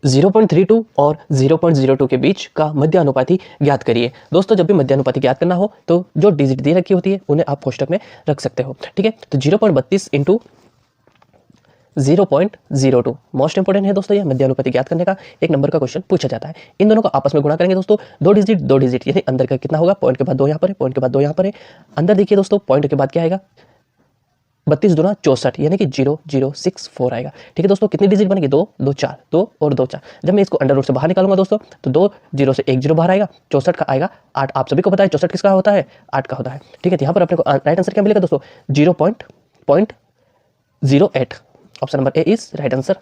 0.32 और 0.02 के बीच का मध्यानुपाती ज्ञात करिए। दोस्तों जब भी मध्यानुपाती ज्ञात करना हो तो जो डिजिट दे रखी होती है उन्हें आप कोष्टक में रख सकते हो, ठीक है। तो 0.32 इंटू 0.02 मोस्ट इंपोर्टेंट है दोस्तों, ये मध्यानुपाती ज्ञात करने का एक नंबर का क्वेश्चन पूछा जाता है। इन दोनों को आपस में गुणा करेंगे दोस्तों, दो डिजिट यानी अंदर का कितना होगा, पॉइंट के बाद 2 यहाँ पर है, पॉइंट के बाद 2 यहाँ पर है। अंदर देखिए दोस्तों, पॉइंट के बाद क्या आएगा, 32 दूना 64 यानी कि 0064 आएगा, ठीक है दोस्तों। कितनी डिजिट बनेगी, 2 2 4, 2 और 2 4। जब मैं इसको अंडर रूट से बाहर निकालूंगा दोस्तों तो 2 0 से 1 0 बाहर आएगा, 64 का आएगा 8। आप सभी को पता है 64 किसका होता है, 8 का होता है, ठीक है। तो यहाँ पर अपने को राइट आंसर क्या मिलेगा दोस्तों, 0.08। Option number A is right answer.